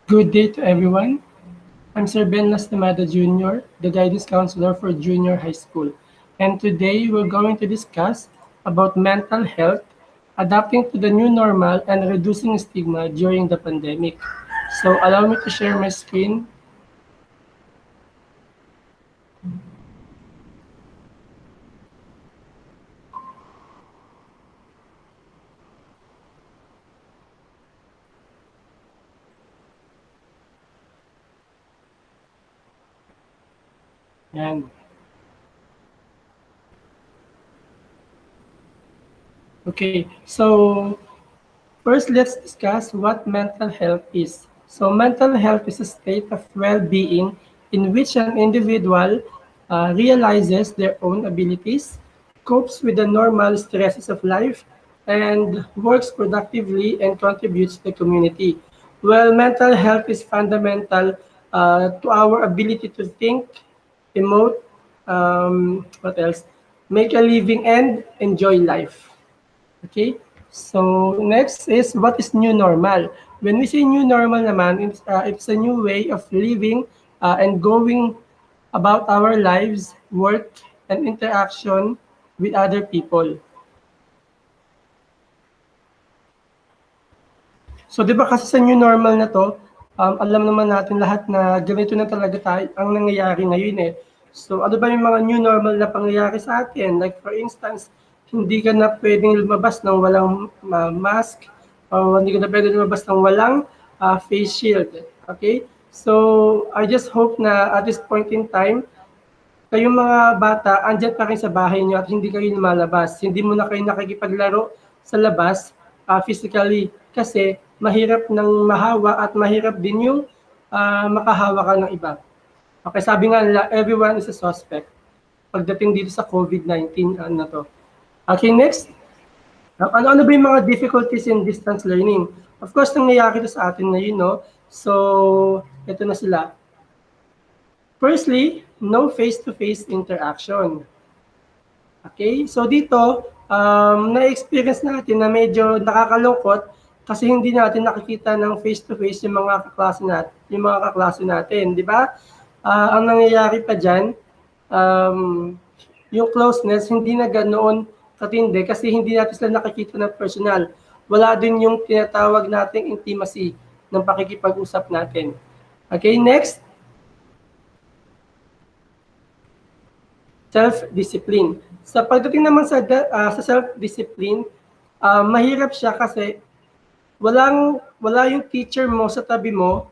Good day to everyone. I'm Sir Ben Lastimada Jr., the guidance counselor for Junior High School. And today we're going to discuss about mental health, adapting to the new normal, and reducing stigma during the pandemic. So allow me to share my screen. And okay, so first, let's discuss what mental health is. So, mental health is a state of well being in which an individual realizes their own abilities, copes with the normal stresses of life, and works productively and contributes to the community. Well, mental health is fundamental to our ability to think, emote, what else? Make a living and enjoy life. Okay? So, next is what is new normal? When we say new normal naman, it's a new way of living and going about our lives, work, and interaction with other people. So, di ba kasi sa new normal na to, alam naman natin lahat na ganito na talaga tayo, ang nangyayari ngayon eh. So, ano ba yung mga new normal na pangyayari sa atin? Like for instance, hindi ka na pwedeng lumabas ng walang mask, o hindi ka na pwedeng lumabas ng walang face shield. Okay? So, I just hope na at this point in time, kayong mga bata, andyan pa rin sa bahay niyo at hindi kayo lumalabas. Hindi mo na kayo nakikipaglaro sa labas physically kasi mahirap ng mahawa at mahirap din yung makahawa ka ng iba. Okay, sabi nga nila, everyone is a suspect pagdating dito sa COVID-19 na to. Okay, next. Ano-ano ba yung mga difficulties in distance learning? Of course, nangyayari ito sa atin ngayon, no? So, ito na sila. Firstly, no face-to-face interaction. Okay? So dito, na-experience natin na medyo nakakalungkot kasi hindi natin nakikita ng face-to-face yung mga kaklase natin, di ba? Ang nangyayari pa diyan, um, yung closeness hindi na ganoon katindi kasi hindi natin sila nakikita ng personal. Wala din yung tinatawag nating intimacy ng pakikipag-usap natin. Okay, next. Self-discipline. Sa pagdating naman sa self-discipline, mahirap siya kasi wala yung teacher mo sa tabi mo,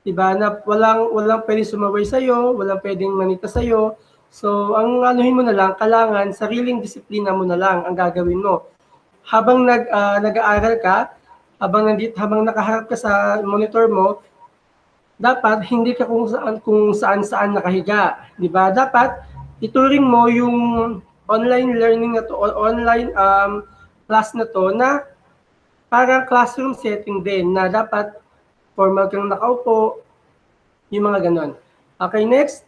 'di ba? Na walang pwedeng sumaway sa iyo, walang pwedeng manita sa iyo. So, ang anuhin mo na lang, kailangan sariling disiplina mo na lang ang gagawin mo. Habang nag-aaral ka, habang nakaharap ka sa monitor mo, dapat hindi ka kung saan nakahiga, 'di ba? Dapat ituring mo yung online learning na to o online class na to na parang classroom setting din na dapat formal kang nakaupo, yung mga ganon. Okay, next.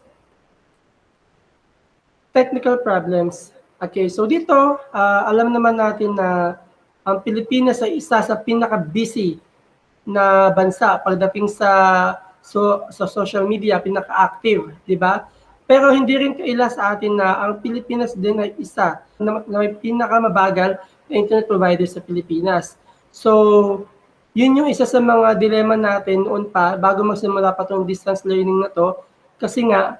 Technical problems. Okay, so dito, alam naman natin na ang Pilipinas ay isa sa pinaka-busy na bansa pagdating sa social media, pinaka-active, di ba? Pero hindi rin kaila sa atin na ang Pilipinas din ay isa na may pinakamabagal na internet provider sa Pilipinas. So, yun yung isa sa mga dilema natin noon pa bago magsimula pa tong distance learning na to. Kasi nga,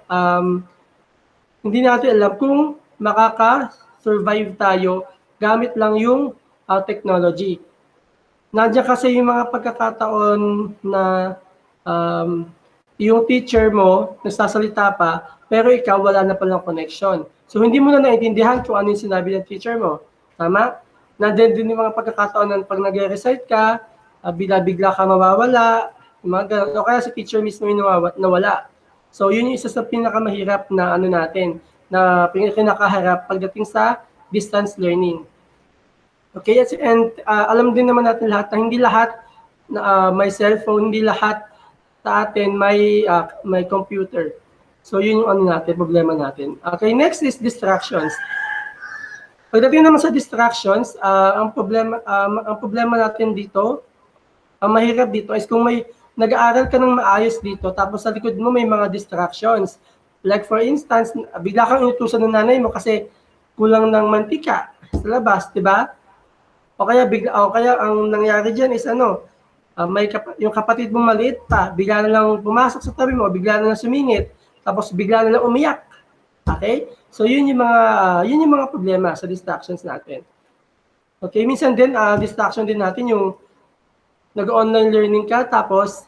hindi natin alam kung makaka-survive tayo gamit lang yung technology. Nandiyan kasi yung mga pagkakataon na um, yung teacher mo nagsasalita pa, pero ikaw wala na palang connection. So hindi mo na naintindihan kung ano yung sinabi ng teacher mo. Tama? Nandiyan din yung mga pagkakataon na pag nag-recite ka, bigla-bigla ka mawawala, mga ganun. O kaya si teacher mismo yung nawala. So yun yung isa sa pinakamahirap na ano natin, na pinakaharap pagdating sa distance learning. Okay, and alam din naman natin lahat na hindi lahat na may cellphone, hindi lahat sa atin may computer. So yun yung ano natin, problema natin. Okay, next is distractions. Pagdating naman sa distractions, ang problema natin dito, ang mahirap dito is kung nag-aaral ka ng maayos dito, tapos sa likod mo may mga distractions. Like for instance, bigla kang inutusan ng nanay mo kasi kulang ng mantika sa labas, di ba? O kaya ang nangyari diyan is ano, yung kapatid mong maliit pa, bigla na lang pumasok sa tabi mo, bigla na lang sumingit, tapos bigla na lang umiyak. Okay? So yun yung mga problema sa distractions natin. Okay, minsan din distraction din natin yung nag-online learning ka tapos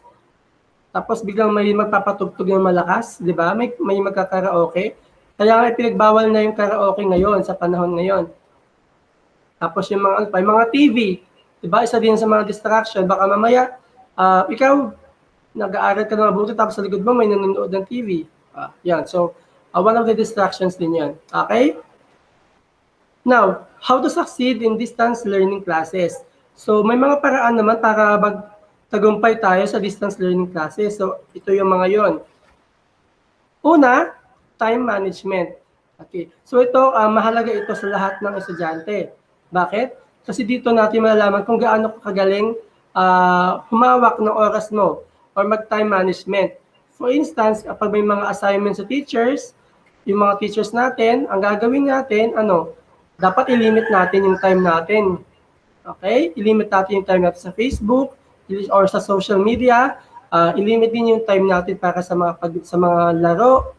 biglang may magpapatugtog ng malakas, 'di ba? May magkakaraoke. Kaya nga pinagbawal na yung karaoke ngayon sa panahon ngayon. Tapos yung mga TV, 'di ba? Isa din sa mga distraction. Baka mamaya ikaw nag-aaral ka na mabuti tapos sa likod mo may nanonood ng TV. Yan. So, one of the distractions din yan. Okay? Now, how to succeed in distance learning classes? So, may mga paraan naman para magtagumpay tayo sa distance learning classes. So, ito yung mga yon. Una, time management. Okay. So, ito, mahalaga ito sa lahat ng estudyante. Bakit? Kasi dito natin malalaman kung gaano kagaling humawak ng oras mo or mag-time management. For instance, kapag may mga assignments sa teachers, yung mga teachers natin, ang gagawin natin, dapat i-limit natin yung time natin. Okay? I-limit natin yung time natin sa Facebook or sa social media. I-limit din yung time natin para sa mga laro.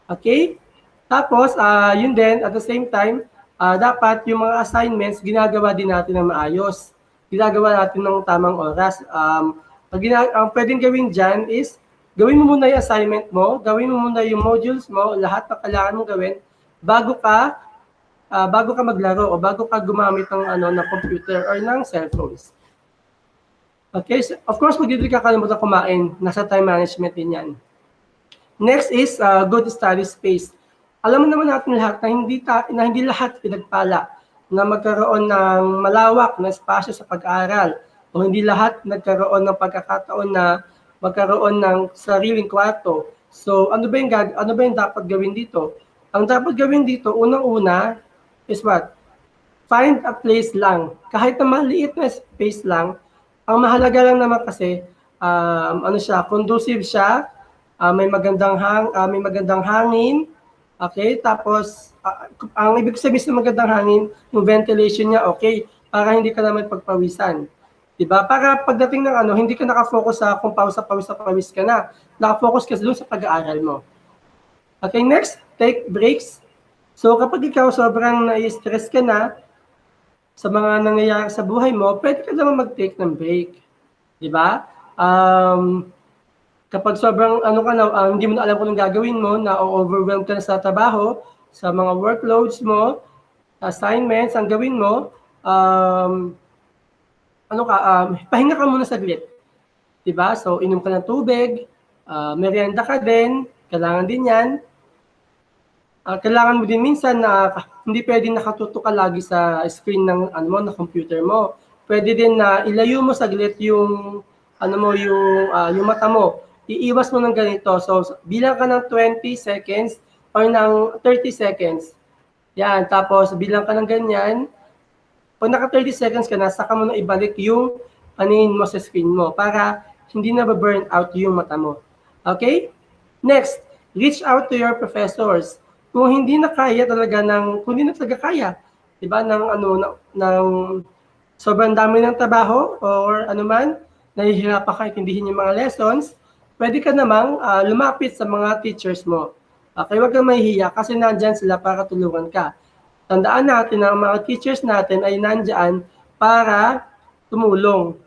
Okay? Tapos, yun din, at the same time, dapat yung mga assignments, ginagawa din natin ng maayos. Ginagawa natin ng tamang oras. Ang pwedeng gawin dyan is, gawin mo muna yung assignment mo, gawin mo muna yung modules mo, lahat na kailangan mong gawin, bago ka maglaro o bago ka gumamit ng computer or ng cellphones. Okay, so of course, hindi ka kalimutan kumain. Nasa time management din yan. Next is good study space. Alam mo naman natin lahat na hindi lahat pinagpala na magkaroon ng malawak na espasyo sa pag-aaral o hindi lahat nagkaroon ng pagkakataon na magkaroon ng sariling kwarto. So, ano ba yung dapat gawin dito? Ang dapat gawin dito, unang-una, is what? Find a place lang. Kahit na maliit na space lang, ang mahalaga lang naman kasi, conducive siya, may magandang hangin, okay? Tapos, ang ibig sabihin ng magandang hangin, yung ventilation niya, okay? Para hindi ka naman pagpawisan. Diba? Para pagdating ng hindi ka nakafocus sa kung pawis ka na. Nakafocus ka doon sa pag-aaral mo. Okay, next, take breaks. So kapag ikaw sobrang na-stress ka na sa mga nangyayari sa buhay mo, pwede ka naman mag-take ng break. Diba? Kapag sobrang hindi mo na alam kung anong gagawin mo, na-overwhelmed ka na sa trabaho, sa mga workloads mo, assignments, ang gawin mo, pahinga ka muna saglit. Diba? So, inom ka ng tubig, merienda ka din, kailangan din yan. Kailangan mo din minsan na hindi pwedeng nakatuto ka lagi sa screen ng ng computer mo. Pwede din na ilayo mo saglit yung yung mata mo. Iiwas mo ng ganito. So, bilang ka ng 20 seconds or ng 30 seconds. Yan, tapos bilang ka ng ganyan. Pag naka 30 seconds ka na, saka mo na ibalik yung paningin mo sa screen mo para hindi na ba-burn out yung mata mo. Okay? Next, reach out to your professors. Kung hindi na talaga kaya, 'di ba, ng sobrang dami ng trabaho or nahihirapan ka intindihin yung mga lessons, pwede ka namang lumapit sa mga teachers mo. Okay, huwag kang mahihiya kasi nandyan sila para tulungan ka. Tandaan natin na ang mga teachers natin ay nandyan para tumulong.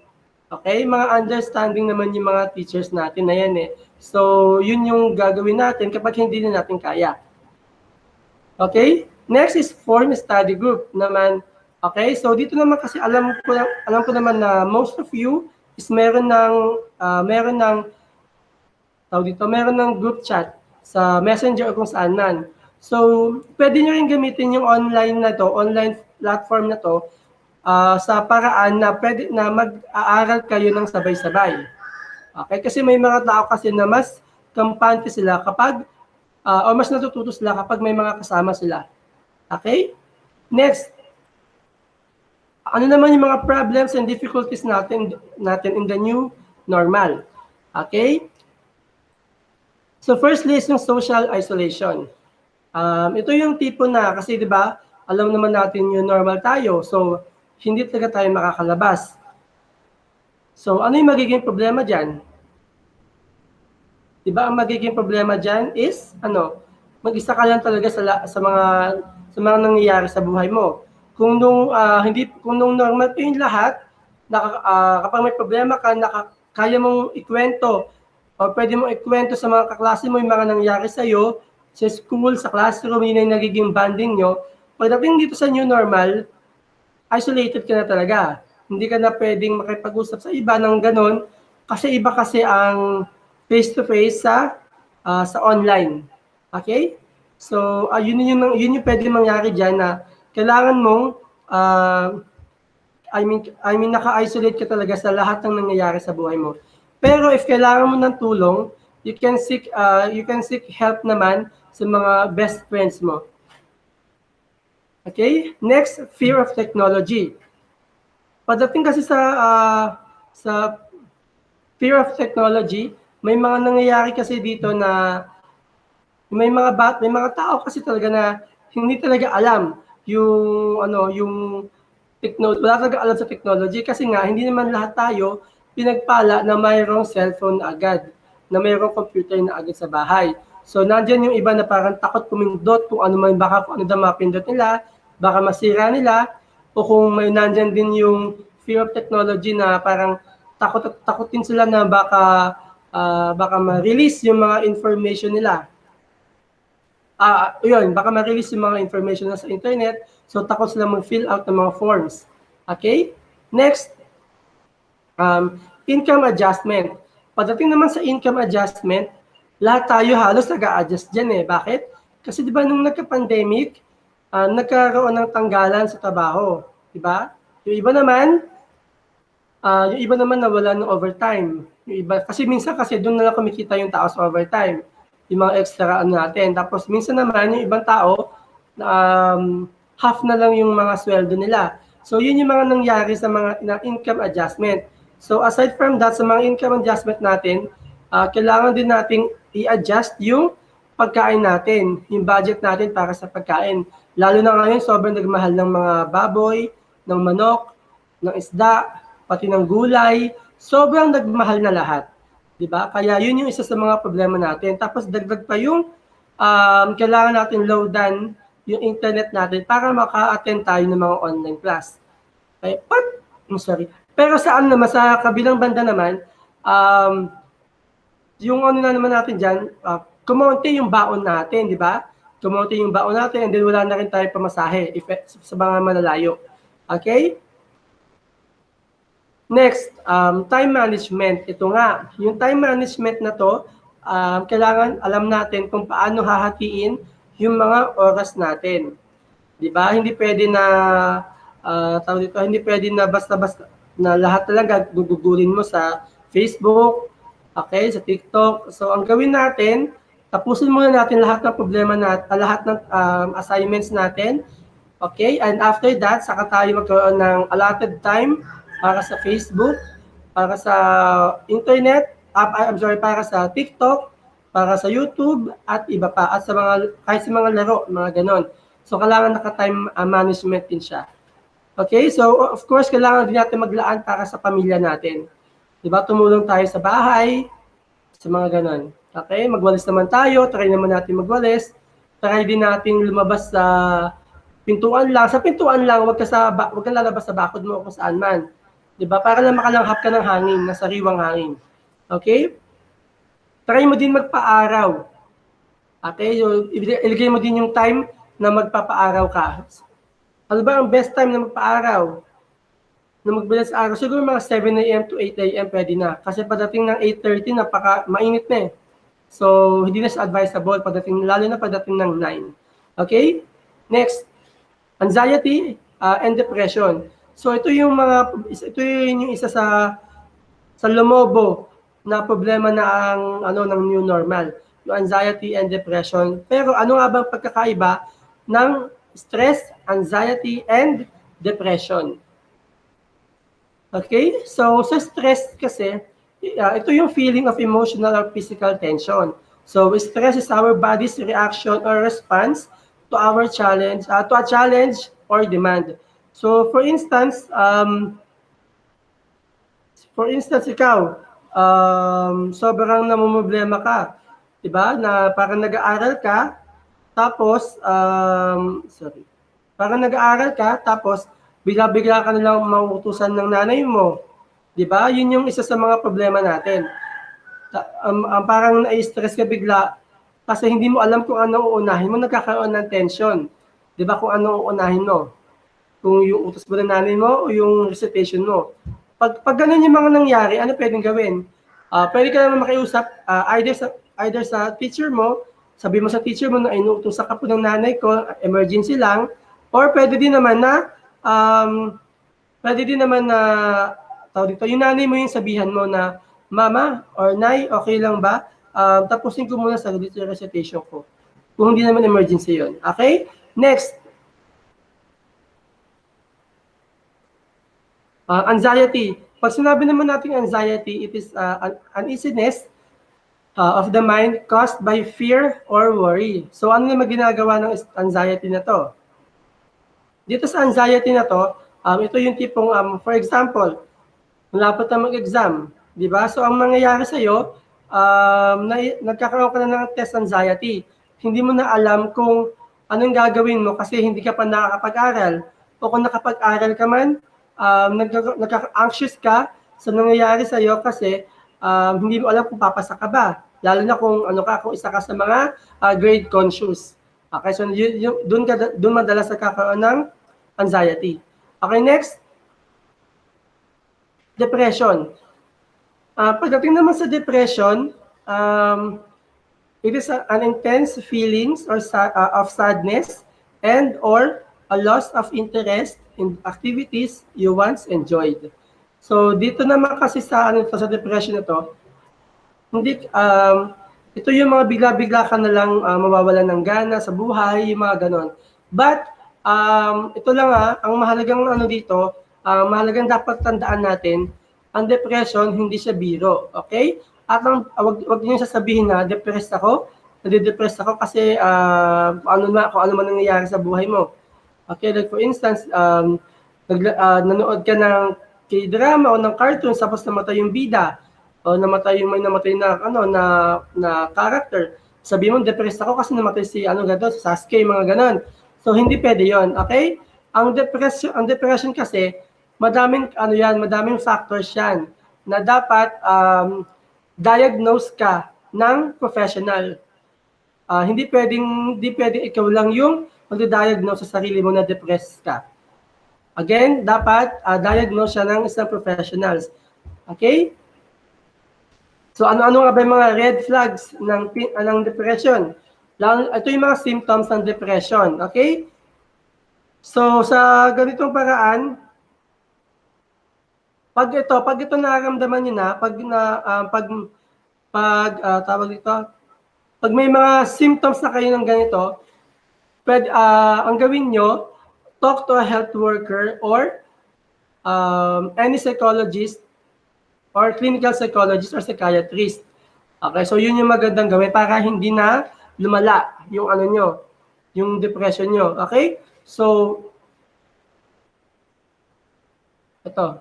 Okay? Mga understanding naman yung mga teachers natin na yan eh. So, yun yung gagawin natin kapag hindi na natin kaya. Okay? Next is form study group naman. Okay? So, dito naman kasi alam ko naman na most of you is meron ng group chat sa Messenger o kung saan man. So, pwede nyo rin gamitin yung online platform na to sa paraan na pwede na mag-aaral kayo ng sabay-sabay. Okay? Kasi may mga tao kasi na mas kampante sila kapag o mas natututo sila kapag may mga kasama sila. Okay? Next. Ano naman yung mga problems and difficulties natin in the new normal? Okay? So firstly is yung social isolation. Ito yung tipo na, kasi di ba, alam naman natin yung normal tayo. So, hindi talaga tayo makakalabas. So, ano yung magiging problema dyan? Di ba, ang magiging problema dyan is, mag-isa ka lang talaga sa mga nangyayari sa buhay mo. Kung nung normal pa yung lahat, kapag may problema ka, kaya mong ikwento, o pwede mong ikwento sa mga kaklase mo yung mga nangyari sa'yo, sa school, sa classroom, yun yung nagiging bonding nyo. Pagdating dito sa new normal, isolated ka na talaga. Hindi ka na pwedeng makipag-usap sa iba ng ganon, kasi iba kasi ang face-to-face sa online. Okay? So, yun yung pwede mangyari dyan na kailangan mong, naka-isolate ka talaga sa lahat ng nangyayari sa buhay mo. Pero if kailangan mo ng tulong, you can seek help naman sa mga best friends mo. Okay? Next, fear of technology. Pagdating kasi sa fear of technology, may mga nangyayari kasi dito na may mga tao kasi talaga na hindi talaga alam yung wala talaga alam sa technology kasi nga hindi naman lahat tayo pinagpala na mayroong cellphone na agad, na mayroong computer na agad sa bahay. So nandiyan yung iba na parang takot pumindot kung ano man, baka kung ano daw mapindot nila, baka masira nila, o kung may nandiyan din yung fear of technology na parang takotin sila na baka ma-release yung mga information nila. Yun, baka ma-release yung mga information na sa internet, so takot sila mag-fill out ng mga forms. Okay? Next, income adjustment. Pagdating naman sa income adjustment, lahat tayo halos nag-a-adjust dyan eh. Bakit? Kasi di ba nung nagka-pandemic, nagkaroon ng tanggalan sa trabaho. Di ba? Yung iba naman nawala ng overtime. Yung iba, kasi minsan kasi doon na lang kumikita yung tao sa overtime. Yung mga extra natin. Tapos minsan naman yung ibang tao, half na lang yung mga sweldo nila. So yun yung mga nangyari sa mga income adjustment. So aside from that, sa mga income adjustment natin, kailangan din nating i-adjust yung pagkain natin, yung budget natin para sa pagkain. Lalo na ngayon, sobrang nagmahal ng mga baboy, ng manok, ng isda, pati ng gulay, sobrang nagmahal na lahat. 'Di ba? Kaya yun yung isa sa mga problema natin. Tapos dagdag pa yung kailangan natin loadan yung internet natin para maka-attend tayo ng mga online class. Okay? Sorry. Pero sa kabilang banda naman, yung ano na naman natin dyan, kumonti yung baon natin, di ba? Kumonti yung baon natin and then wala na rin tayo pamasahe sa mga malalayo. Okay? Next, time management. Ito nga, yung time management na to, kailangan alam natin kung paano hahatiin yung mga oras natin. 'Di ba? Hindi pwede na hindi pwede na basta-basta na lahat talaga gugugulin mo sa Facebook, okay, sa TikTok. So ang gawin natin, tapusin muna natin lahat ng problema lahat ng assignments natin. Okay? And after that, saka tayo magkaroon ng allotted time para sa Facebook, para sa internet, para sa TikTok, para sa YouTube, at iba pa. At kahit sa mga laro, mga ganon. So, kailangan naka-time management din siya. Okay? So, of course, kailangan din natin maglaan para sa pamilya natin. Diba? Tumulong tayo sa bahay, sa mga ganon. Okay? Magwalis naman tayo, try naman natin magwalis. Try din natin lumabas sa pintuan lang. Sa pintuan lang, wag ka lalabas sa bakod mo kung saan man. 'Di ba? Para lang makalanghap ka ng hangin, na sariwang hangin. Okay? Try mo din magpa-araw. Okay? So, ilagay mo din yung time na magpapa-araw ka. Ano ba ang best time na magpa-araw? Na magbilas araw? Siguro mga 7 a.m. to 8 a.m. pwede na. Kasi pagdating ng 8:30, mainit na eh. So, hindi na siya advisable lalo na pagdating ng 9. Okay? Next, anxiety and depression. So ito yung isa sa lumobo na problema ng new normal, yung anxiety and depression. Pero ano nga bang pagkakaiba ng stress, anxiety and depression? Okay? So sa stress kasi ito yung feeling of emotional or physical tension. So stress is our body's reaction or response to our challenge, to a challenge or demand. So for instance, ikaw, sobrang namumroblema ka, 'di ba? Na parang nag-aaral ka, tapos, parang nag-aaral ka, tapos bigla-bigla ka na lang mauutusan ng nanay mo, 'di ba? Yun yung isa sa mga problema natin. Parang na-stress ka bigla kasi hindi mo alam kung ano uunahin mo, nagkakaroon ng tension. 'Di ba kung ano uunahin mo? Kung yung utos mo ng nanay mo o yung recitation mo. Pag ganun yung mga nangyari, ano pwedeng gawin? Pwede ka naman makiusap either sa teacher mo, sabi mo sa teacher mo na inuutosan ka po ng nanay ko, emergency lang, or pwede din naman na tawag dito, yung nanay mo yung sabihan mo na, Mama or Nay, okay lang ba? Tapusin ko muna saglit yung recitation ko. Kung hindi naman emergency yun. Okay? Next, anxiety. Pag sinabi naman natin anxiety, it is uneasiness of the mind caused by fear or worry. So ano naman ginagawa ng anxiety na to? Dito sa anxiety na to, ito yung tipong, for example, malapit na mag-exam, di ba? So ang mangyayari sa'yo, nagkakaroon ka na ng test anxiety. Hindi mo na alam kung anong gagawin mo kasi hindi ka pa nakakapag-aral. O kung nakapag-aral ka man, nagka-anxious ka sa nangyayari sa'yo kasi hindi mo alam kung papasa ka ba. Lalo na kung isa ka sa mga grade conscious. Okay, so doon madalas nagkakaroon ng anxiety. Okay, next, depression. Pagdating naman sa depression, it is an intense feelings of sadness and or a loss of interest in activities you once enjoyed. So dito naman kasi sa depression na to, ito yung mga bigla-bigla ka na lang mawawalan ng gana sa buhay, yung mga ganon. But ito lang ang mahalagang dito, mahalagang dapat tandaan natin, ang depression hindi siya biro, okay? At wag niyo sasabihin na depressed ako, nade-depress ako kasi kung ano man nangyayari sa buhay mo. Okay, like for instance, nanood ka ng K-drama o ng cartoon tapos namatay yung bida o may namatay na character. Sabi mo depressed ako kasi namatay si si Sasuke, mga ganon. So hindi pwede 'yon, okay? Ang depression kasi madaming factors 'yan na dapat diagnose ka ng professional. Hindi pwedeng ikaw lang yung magdi-diagnose sa sarili mo na depressed ka. Again, dapat diagnose siya ng isang professionals. Okay? So ano-ano nga ba yung mga red flags ng depression? Ito yung mga symptoms ng depression. Okay? So sa ganitong paraan, pag ito nararamdaman niyo na, pag may mga symptoms na kayo ng ganito, ang gawin nyo, talk to a health worker or any psychologist or clinical psychologist or psychiatrist. Okay, so yun yung magandang gawin para hindi na lumala yung yung depression nyo. Okay? So, ito.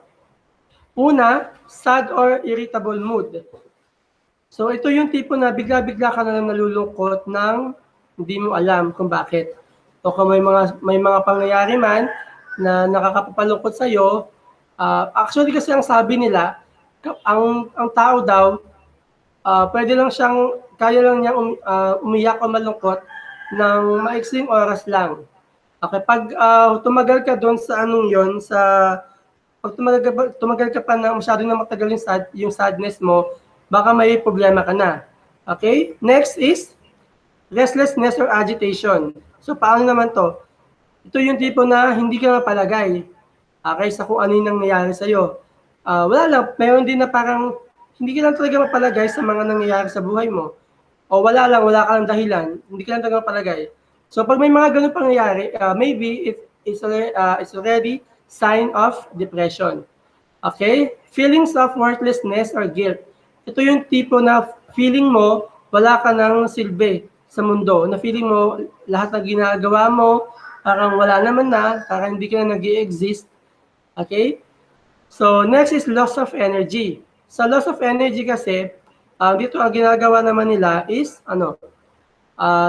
Una, sad or irritable mood. So ito yung tipo na bigla-bigla ka na lang nalulungkot nang hindi mo alam kung bakit. O kung may mga pangyayari man na nakakapalungkot sa iyo, actually kasi ang sabi nila, ang tao daw kaya lang niyang umiyak o malungkot ng maiksing oras lang. Okay, pag tumagal ka doon sa pag tumagal ka pa na masyado na matagal yung sadness mo, baka may problema ka na. Okay? Next is restlessness or agitation. So, paano naman to? Ito yung tipo na hindi ka mapalagay sa kung ano yung nangyayari sa'yo. Wala lang, mayroon din na parang hindi ka lang talaga mapalagay sa mga nangyayari sa buhay mo. O wala ka lang dahilan, hindi ka lang talaga mapalagay. So, pag may mga ganun pangyayari, maybe it's already sign of depression. Okay? Feelings of worthlessness or guilt. Ito yung tipo na feeling mo wala ka ng silbi sa mundo, na feeling mo lahat ng ginagawa mo parang wala naman na, parang hindi ka na nag-i-exist. Okay? So, next is loss of energy. Sa loss of energy kasi, dito ang ginagawa naman nila is,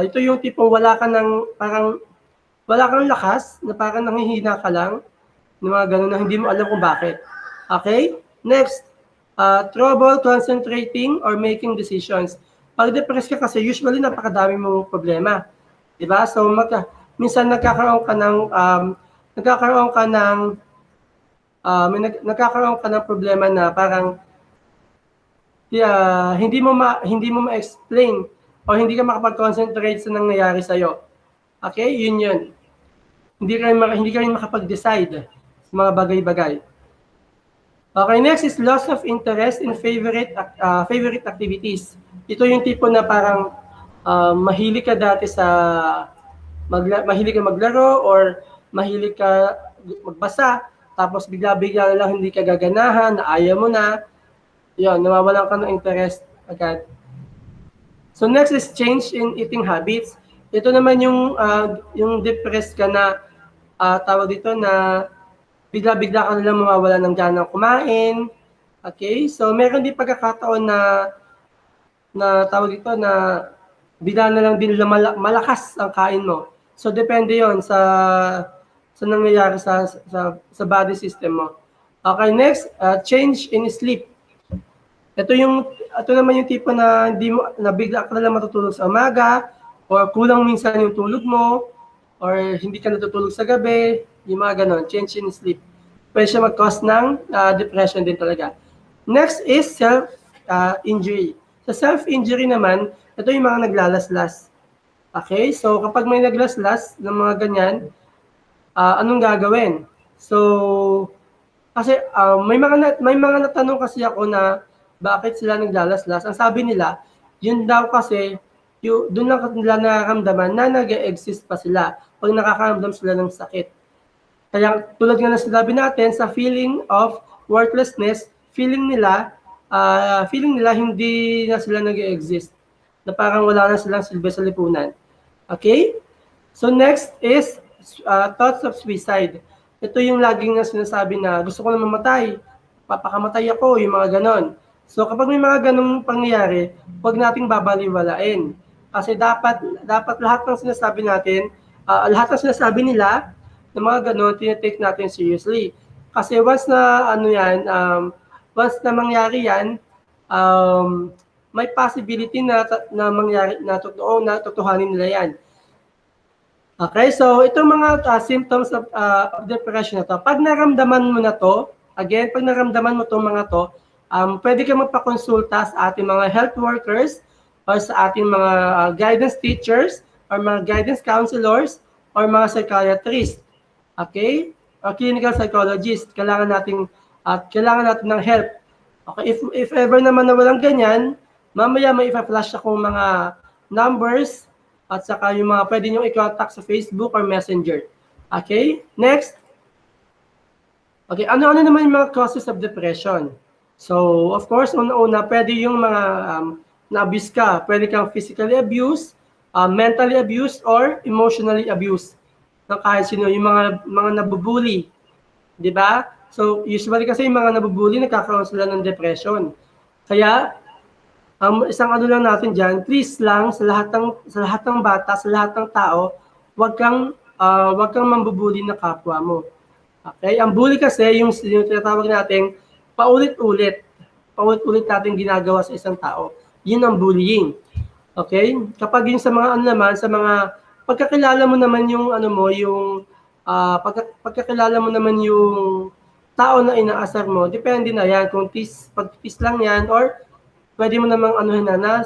ito yung tipong wala ka ng, parang, wala kang lakas, na parang nanghihina ka lang, ng mga ganun na hindi mo alam kung bakit. Okay? Next, trouble concentrating or making decisions. Pag depressed ka kasi, usually napakadami mong problema. Diba? So, minsan nagkakaroon ka ng problema na parang hindi mo ma-explain o hindi ka makapag-concentrate sa nangyayari sa iyo. Okay? Yun. Hindi ka rin makapag-decide sa mga bagay-bagay. Okay, next is loss of interest in favorite activities. Ito yung tipo na parang mahilig ka dati sa mahilig ka maglaro or mahilig ka magbasa, tapos bigla-bigla lang hindi ka gaganahan, na ayaw mo na, yun, nawawalan ka ng interest agad. So next is change in eating habits. Ito naman yung depressed ka na tawag dito na bigla-bigla ka nalang mawawala ng ganang kumain. Okay? So meron din pagkakataon na tawag dito na bigla na lang din malakas ang kain mo. So depende 'yon sa nangyayari sa body system mo. Okay, next, change in sleep. Ito naman yung tipo na bigla ka na lang matutulog sa umaga, or kulang minsan yung tulog mo, or hindi ka natutulog sa gabi, yung mga ganon, change in sleep. Pwede siya mag-cause ng depression din talaga. Next is self-injury. Sa self-injury naman, ito yung mga naglalaslas. Okay, so kapag may naglaslas ng mga ganyan, anong gagawin? So, kasi may mga natanong kasi ako na bakit sila naglalaslas. Ang sabi nila, yun daw kasi doon lang nila nararamdaman na nag-exist pa sila pag nakakaramdam sila ng sakit. Kaya tulad nga na sinabi natin, sa feeling of worthlessness, feeling nila hindi na sila nag-exist. Na parang wala na silang silbi sa lipunan. Okay? So next is thoughts of suicide. Ito yung laging na sinasabi na gusto ko na mamatay, papakamatay ako, yung mga ganon. So kapag may mga ganong pangyayari, huwag nating babaliwalain. Kasi dapat lahat ng sinasabi natin, lahat ng sinasabi nila, ng mga ganon, tinitake natin seriously. Kasi once na mangyari yan, may possibility na mangyari na totohanin nila yan. Okay, so itong mga symptoms of depression na to, pag naramdaman mo na to, pag naramdaman mo itong mga to, pwede ka magpakonsulta sa ating mga health workers or sa ating mga guidance teachers or mga guidance counselors or mga psychiatrists. Okay? O clinical psychologist. Kailangan natin ng help. Okay, if ever naman na walang ganyan, mamaya may ipa-flash akong mga numbers at saka yung mga pwede nyo i-contact sa Facebook or Messenger. Okay? Next. Okay, ano naman yung mga causes of depression? So, of course, una-una, pwede yung mga na-abuse ka. Pwede kang physically abused, mentally abused, or emotionally abused ng kahit sino, yung mga nabubuli. Di ba? So, usually kasi yung mga nabubuli, nagkakaroon sila ng depression. Kaya, isang lang natin dyan, please lang, sa lahat ng bata, sa lahat ng tao, wag kang mambubuli na kapwa mo. Okay? Ang bully kasi, yung tinatawag natin, paulit-ulit natin ginagawa sa isang tao. Yun ang bullying. Okay? Kapag yun sa mga sa mga pagkakilala mo naman yung pagkakilala mo naman yung tao na inaasar mo, depende na yan kung pag-tis lang yan or pwede mo namang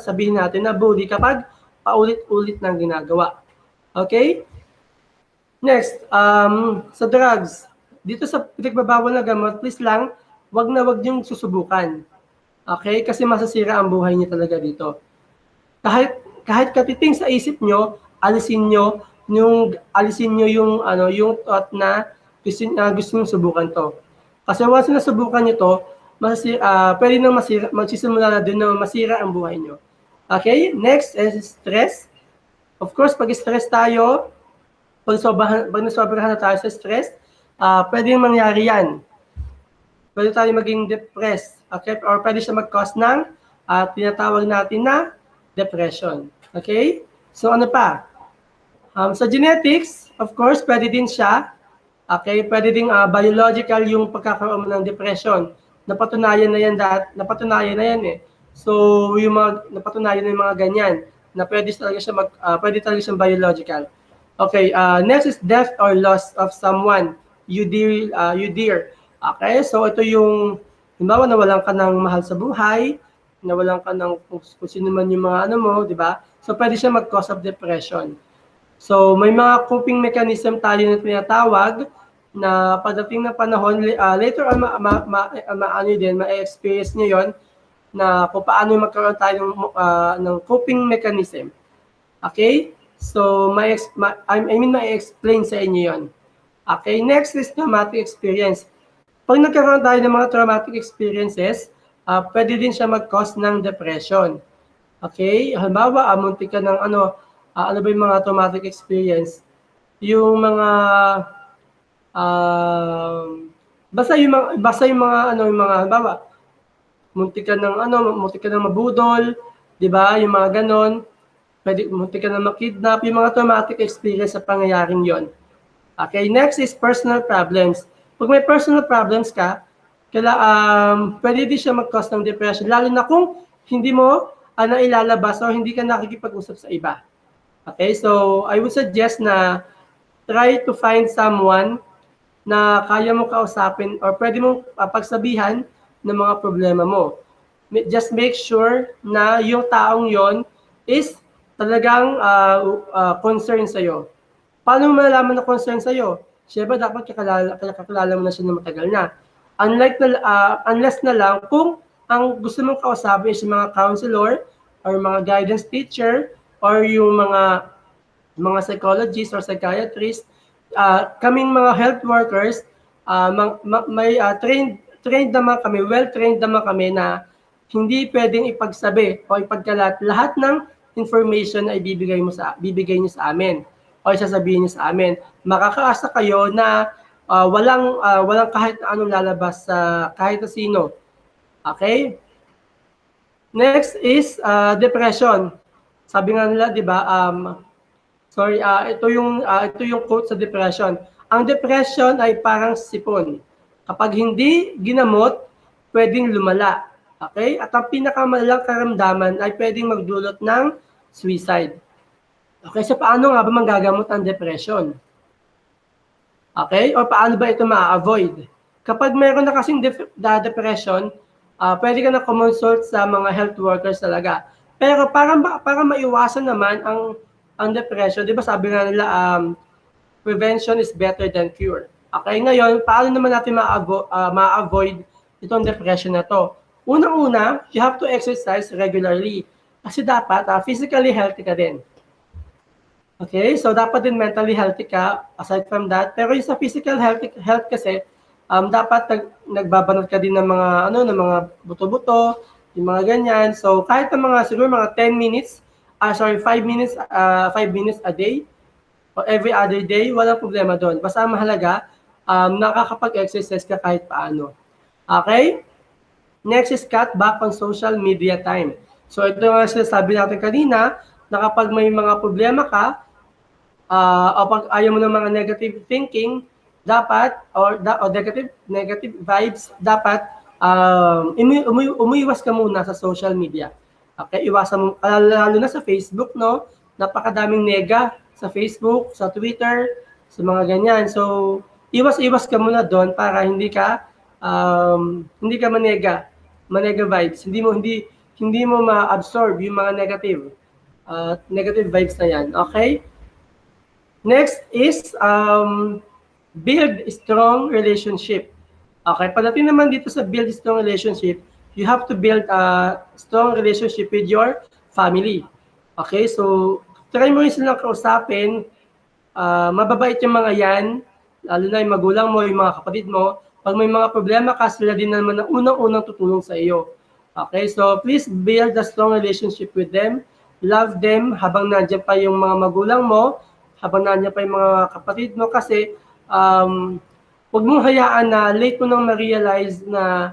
sabihin natin na bully kapag paulit-ulit nang ginagawa. Okay? Next, sa drugs. Dito sa pinagbabawal na gamot, please lang, wag niyong susubukan. Okay? Kasi masasira ang buhay niyo talaga dito. Kahit katiting sa isip nyo, alisin nyo yung thought na gusto nyo subukan to. Kasi once na subukan nyo to, pwede nang masira, magsisimula na din na masira ang buhay nyo. Okay, next is stress. Of course, pag stress tayo, pag nasobrahan na tayo sa stress, pwedeng mangyari yan. Pwede tayo maging depressed, okay? Or pwede siya mag-cause ng tinatawag natin na depression. Okay? So ano pa? Sa genetics, of course, pwede din siya. Okay? Pwede din biological yung pagkakaroon ng depression. Napatunayan na yan eh. So yung mga napatunayan na yung mga ganyan na pwede talaga siyang biological. Okay, next is death or loss of someone you dear. Okay, so ito yung, halimbawa, nawalan ka ng mahal sa buhay, nawalan ka ng kung sino man yung mga ano mo, di ba? So pwede siya mag-cause of depression. So may mga coping mechanism tayo na tinatawag na pagdating na panahon, later on, ma-experience nyo yon na kung paano magkaroon tayo ng coping mechanism. Okay? So, ma-explain sa inyo yon. Okay, next is traumatic experience. Pag nagkaroon tayo ng mga traumatic experiences, pwede din siya mag-cause ng depression. Okay, halimbawa, muntik ka ng ano ba yung mga traumatic experience? Yung mga, basta yung mga, halimbawa, muntik ka ng mabudol, di ba? Yung mga ganon, muntik ka ng makidnap, yung mga traumatic experience sa pangyayaring yon. Okay, next is personal problems. Pag may personal problems ka, pwede din siya mag-cause ng depression, lalo na kung hindi mo nailalabas o hindi ka nakikipag-usap sa iba. Okay, so I would suggest na try to find someone na kaya mo kausapin or pwede mong pagsabihan ng mga problema mo. Just make sure na yung taong yon is talagang concern sa'yo. Paano mo malalaman na concern sa'yo? Siyempre, dapat kakilala mo na siya na matagal na. Unless na lang kung ang gusto mong kausapin is yung mga counselor or mga guidance teacher or yung mga psychologist or psychiatrist, kaming mga health workers, may trained naman kami, well-trained naman kami na hindi pwedeng ipagsabi o ipagkalat lahat ng information na bibigay niyo sa amin o sasabihin niyo sa amin. Makakaasa kayo na walang kahit na anong lalabas sa kahit na sino. Okay? Next is depression. Sabi nga nila, 'di ba? Ito yung quote sa depression. Ang depression ay parang sipon. Kapag hindi ginamot, pwedeng lumala. Okay? At ang pinakamalalang karamdaman ay pwedeng magdulot ng suicide. Okay, so paano nga ba manggagamot ang depression? Okay, o paano ba ito ma-avoid? Kapag meron na kasing depression, pwede ka na consult sa mga health workers talaga. Pero para maiwasan naman ang depression, di ba sabi nga nila, prevention is better than cure. Okay, ngayon, paano naman natin ma-avoid itong depression na to? Unang-una, you have to exercise regularly. Kasi dapat physically healthy ka din. Okay, so dapat din mentally healthy ka aside from that. Pero yung sa physical health kasi, dapat nagbabanat ka din ng mga buto-buto, yung mga ganyan. So kahit ng siguro mga 10 minutes, 5 minutes a day or every other day, walang problema doon. Basta mahalaga, nakakapag-exercise ka kahit paano. Okay? Next is cut back on social media time. So ito nga sinasabi natin kanina, na kapag may mga problema ka, o pag ayaw mo ng mga negative thinking, dapat, or negative vibes, dapat umiiwas ka muna sa social media. Okay, iwasan mo, lalo na sa Facebook, no? Napakadaming nega sa Facebook, sa Twitter, sa mga ganyan. So, iwas ka muna doon para hindi ka manega vibes. Hindi mo ma-absorb yung mga negative vibes na yan. Okay? Next is build strong relationship. Okay, pagdating naman dito sa build strong relationship, you have to build a strong relationship with your family. Okay, so try mo rin silang kausapin. Mababait yung mga yan, lalo na yung magulang mo, yung mga kapatid mo. Pag may mga problema ka, sila din naman ang unang-unang tutulong sa iyo. Okay, so please build a strong relationship with them. Love them habang nandiyan pa yung mga magulang mo, habang nandiyan pa yung mga kapatid mo, kasi huwag mong hayaan na late mo nang ma-realize na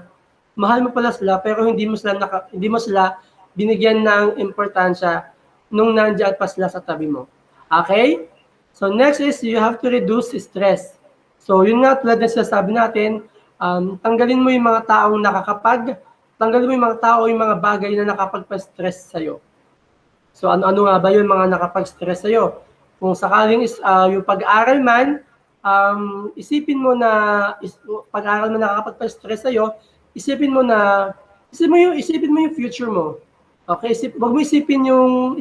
mahal mo pala sila pero hindi mo sila binigyan ng importansya nung nandiyan pa sila sa tabi mo. Okay? So next is you have to reduce stress. So yun nga, tulad ng sinasabi natin, tanggalin mo yung mga taong tanggalin mo yung mga tao, yung mga bagay na nakapagpa-stress sa'yo. So ano-ano nga ba yung mga nakapag-stress sa'yo? Kung sakaling yung pag-aaral man, isipin mo pag-aaral man nakakapagpa-stress sa'yo, isipin mo yung future mo. Okay, wag mo isipin yung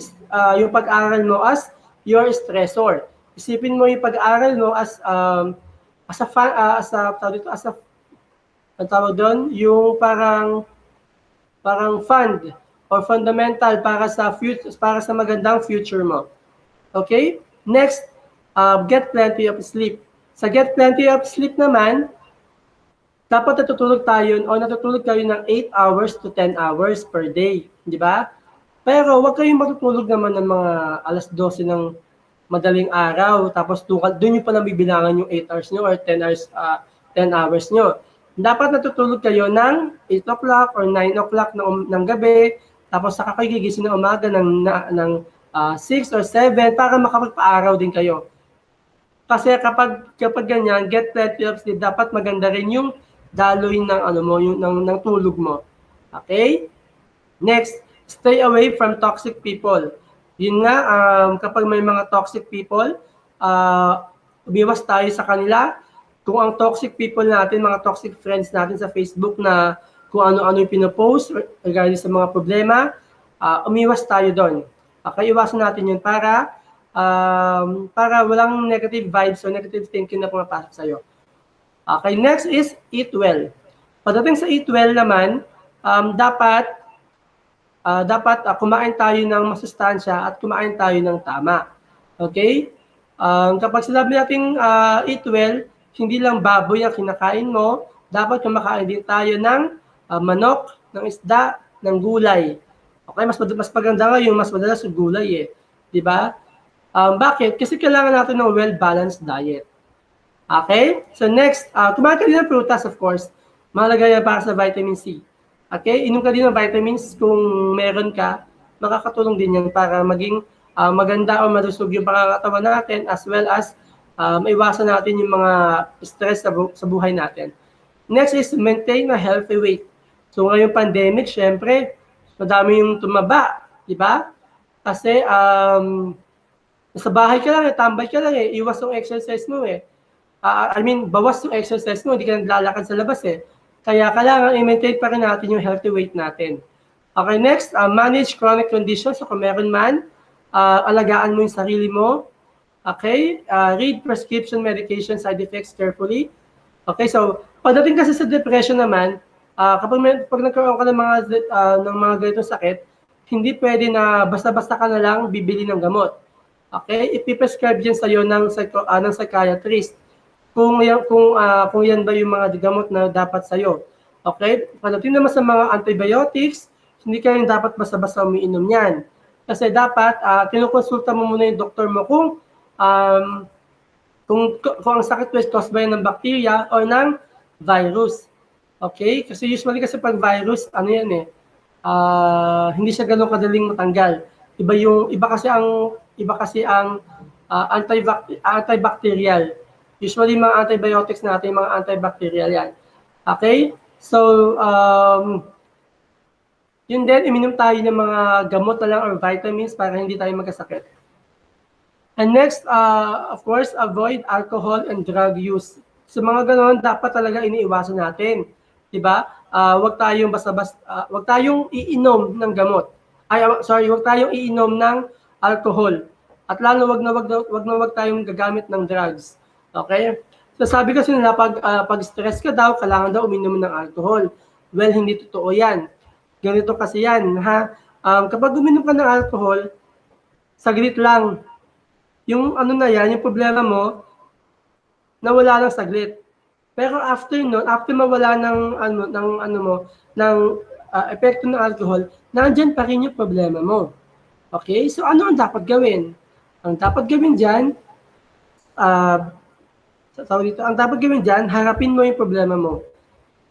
pag-aaral mo as your stressor. Isipin mo yung pag-aaral mo as ang tawag doon, yung parang fund or fundamental para sa magandang future mo. Okay? Next, get plenty of sleep. Sa get plenty of sleep naman, dapat natutulog kayo ng 8 hours to 10 hours per day, di ba? Pero huwag kayong matutulog naman ng mga alas 12 ng madaling araw, tapos doon yung pala bibilangan yung 8 hours nyo or 10 hours nyo. Dapat natutulog kayo ng 8 o'clock or 9 o'clock ng gabi, tapos saka kayo gigising ng umaga ng 6 or 7 para makapagpa-araw din kayo. Kasi kapag ganyan, get plenty of sleep, dapat maganda rin yung daloy ng tulog mo. Okay? Next, stay away from toxic people. Yun nga, kapag may mga toxic people, umiwas tayo sa kanila. Kung ang toxic people natin, mga toxic friends natin sa Facebook na kung ano-ano yung pinopost regarding sa mga problema, umiwas tayo doon. Okay, iwasan natin yun para walang negative vibes o negative thinking na pumapasok sa'yo. Okay, next is eat well. Pagdating sa eat well naman, dapat kumain tayo ng masustansya at kumain tayo ng tama. Okay? Kapag sinabi natin eat well, hindi lang baboy ang kinakain mo, dapat kumakain din tayo ng manok, ng isda, ng gulay. Okay, mas maganda nga yung mas madalas yung gulay 'di ba? Bakit? Kasi kailangan natin ng well-balanced diet. Okay? So next, kumain ka din ng prutas, of course. Mahalaga yan para sa vitamin C. Okay? Inom ka din ng vitamins kung meron ka. Makakatulong din yan para maging maganda o malusog yung pangangatawan natin as well as maiwasan natin yung mga stress sa buhay natin. Next is maintain a healthy weight. So ngayong pandemic, syempre, madami yung tumaba. Diba? Kasi sa bahay ka lang, tambay ka lang iwas yung exercise mo bawas yung exercise mo, hindi ka naglalakad sa labas Kaya kailangan i-maintain pa rin natin yung healthy weight natin. Okay, next, manage chronic conditions. So kung meron man, alagaan mo yung sarili mo. Okay, read prescription medication side effects carefully. Okay, so pagdating kasi sa depression naman, pag nagkaroon ka ng mga ganitong sakit, hindi pwede na basta-basta ka na lang bibili ng gamot. Okay, ipiprescribe yan sa'yo ng psychiatrist. Kung yan ba yung mga gamot na dapat sa'yo. Okay? Pagdating naman sa mga antibiotics, hindi kayo dapat basta-basta umiinom yan. Kasi dapat, kinukonsulta mo muna yung doktor mo kung ang sakit mo is caused by ng bacteria o ng virus. Okay? Kasi usually pag virus, hindi siya ganun kadaling matanggal. Iba kasi ang antibacterial. Usually, mga antibiotics natin, mga antibacterial yan. Okay? So, yun din, iminom tayo ng mga gamot na lang or vitamins para hindi tayo magkasakit. And next, of course, avoid alcohol and drug use. So, mga ganon, dapat talaga iniiwasan natin. Diba? Huwag tayong iinom ng gamot. Huwag tayong iinom ng alcohol. At lalo, wag tayong gagamit ng drugs. Okay? So sabi kasi nila, pag stress ka daw, kailangan daw uminom ng alcohol. Well, hindi totoo yan. Ganito kasi yan, ha? Kapag uminom ka ng alcohol, saglit lang. Yung yung problema mo, nawala lang saglit. Pero after nun, after mawala ng epekto ng alcohol, nandiyan pa rin yung problema mo. Okay? So ano ang dapat gawin? Ang dapat gawin diyan, ang dapat gawin diyan, harapin mo yung problema mo.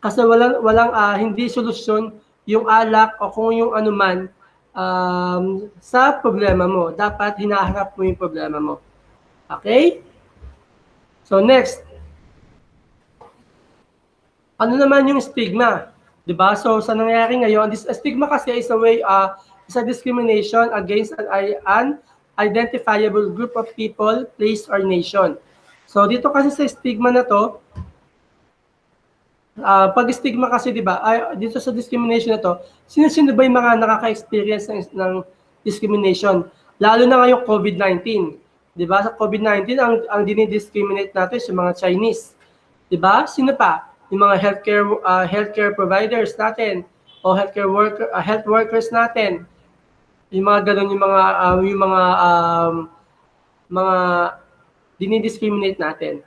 Kasi walang hindi solusyon yung alak o kung yung anuman sa problema mo. Dapat hinaharap mo yung problema mo. Okay? So next, ano naman yung stigma? 'Di ba? So sa nangyayari ngayon, this stigma kasi is a way is a discrimination against an identifiable group of people, place or nation. So dito kasi sa stigma na to, pag stigma kasi 'di ba, dito sa discrimination na to, sino-sino ba yung mga nakaka-experience ng discrimination? Lalo na ngayong COVID-19. 'Di ba? Sa COVID-19 ang dinidiscriminate natin sa mga Chinese. 'Di ba? Sino pa? Yung mga healthcare providers natin o health workers natin. Yung mga ganun yung mga dinidiscriminate natin.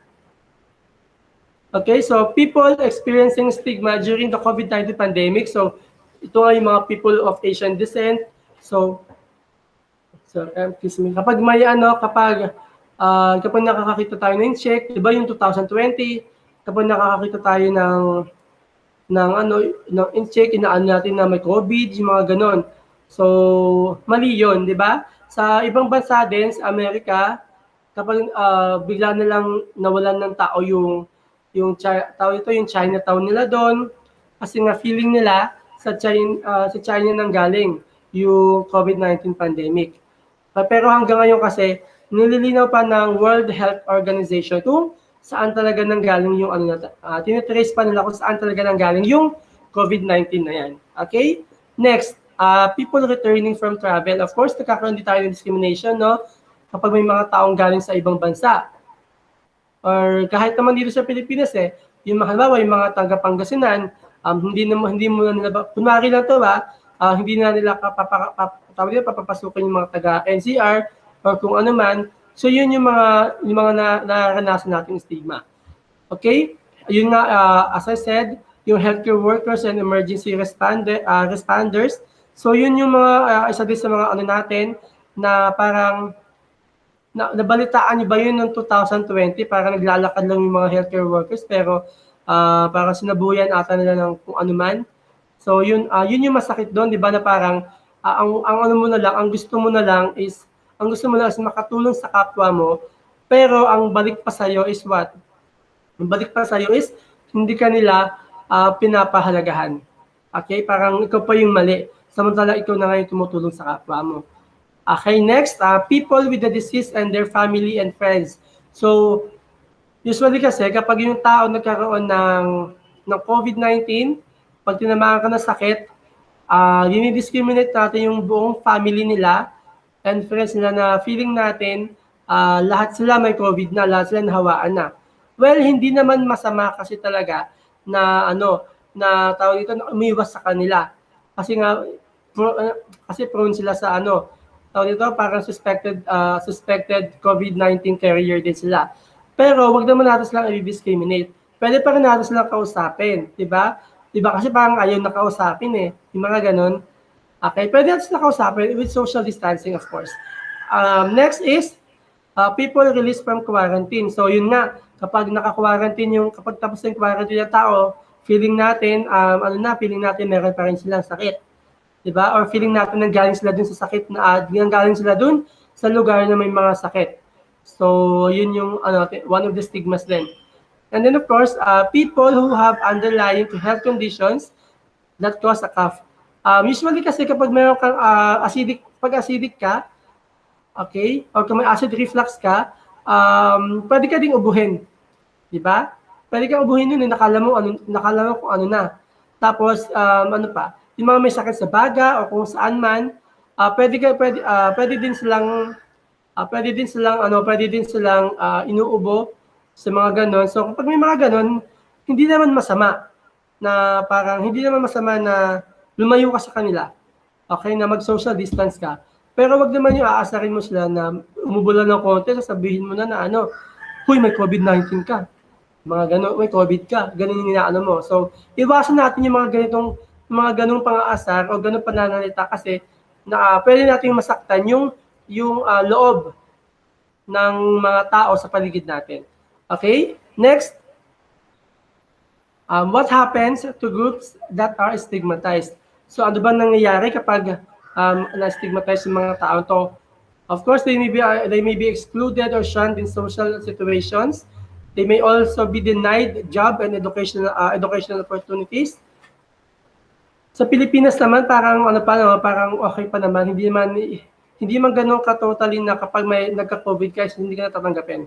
Okay, so people experiencing stigma during the COVID-19 pandemic. So ito nga yung mga people of Asian descent. So excuse me. Kapag nakakakita tayo ng check, 'di ba yung 2020, kapag nakakakita tayo ng in-check, inaano natin na may COVID, yung mga ganon. So, mali yun, di ba? Sa ibang bansa din, sa Amerika, kapag bigla na lang nawalan ng tao yung Chinatown nila doon, kasi nga feeling nila sa China nang galing yung COVID-19 pandemic. Pero hanggang ngayon kasi, nililinaw pa ng World Health Organization kung saan talaga nanggaling yung tinitrace pa nila kung saan talaga nanggaling yung COVID-19 na yan. Okay? Next, people returning from travel. Of course, nagkakaroon din tayo ng discrimination, no? Kapag may mga taong galing sa ibang bansa. Or kahit naman dito sa Pilipinas, yung halimbawa, yung mga taga Pangasinan, hindi mo na nila, kunwari lang to hindi na nila papapasukin yung mga taga NCR or kung ano man. So yun yung mga naranasan nating stigma. Okay? Yun nga, as I said, yung healthcare workers and emergency responders. So yun yung mga isa din sa mga natin na parang nabalitaan niyo ba yun noong 2020? Parang naglalakad lang yung mga healthcare workers pero parang sinabuyan ata nila ng kung ano man. So yun yung masakit doon, 'di ba, na parang ang gusto mo na lang is makatulong sa kapwa mo, pero ang balik pa sa'yo is what? Ang balik pa sa'yo is hindi ka nila pinapahalagahan. Okay? Parang ikaw pa yung mali. Samantala ikaw na ngayon tumutulong sa kapwa mo. Okay, next, people with the disease and their family and friends. So, usually kasi kapag yung tao nagkaroon ng COVID-19, pag tinamaan ka ng sakit, dinidiscriminate natin yung buong family nila and friends nila na feeling natin lahat sila may COVID na, lahat sila nahawaan na. Well, hindi naman masama kasi talaga na tawag dito, na umiwas sa kanila. Kasi nga kasi prone sila sa tawag dito, parang suspected COVID-19 carrier din sila. Pero wag naman natin silang i-discriminate. Pwede pa rin natin silang kausapin, 'di ba? 'Di ba kasi parang ayaw na kausapin yung mga ganon. Okay, pwede natin silang kausapin with social distancing, of course. Next is people released from quarantine. So yun nga, kapag naka-quarantine kapag tapos ng quarantine ng tao, feeling natin meron pa rin silang sakit. 'Di ba? Or feeling natin nanggaling sila dun sa sakit nanggaling sila dun sa lugar na may mga sakit. So yun yung one of the stigmas din. And then of course, people who have underlying health conditions that cause a cough. Usually kasi kapag mayroon kang acidic ka, okay, or kung may acid reflux ka, pwede ka ding ubuhin. 'Di ba? Pwede kang ubuhin yun, nakala mo kung ano na. Tapos ano pa? Yung mga may sakit sa baga o kung saan man, pwede din silang inuubo sa mga ganon. So kapag may mga ganon, hindi naman masama na lumayo ka sa kanila. Okay, na mag-social distance ka. Pero wag naman yung aasarin mo sila na umubo lang ng konti, sasabihin mo na huy, may COVID-19 ka. mga ganun, may COVID ka, ganun yung inaano mo. So, iwasan natin yung mga ganung pang-aasar o ganung pananalita kasi na pwede nating masaktan yung loob ng mga tao sa paligid natin. Okay? Next, what happens to groups that are stigmatized? So, ano ba nangyayari kapag na-stigmatize yung mga tao to? Of course, they may be excluded or shunned in social situations. They may also be denied job and educational opportunities. Sa Pilipinas naman parang ano pa no, parang okay pa naman, hindi man ganoon ka totally na kapag may nagka-COVID ka hindi ka na tatanggapin.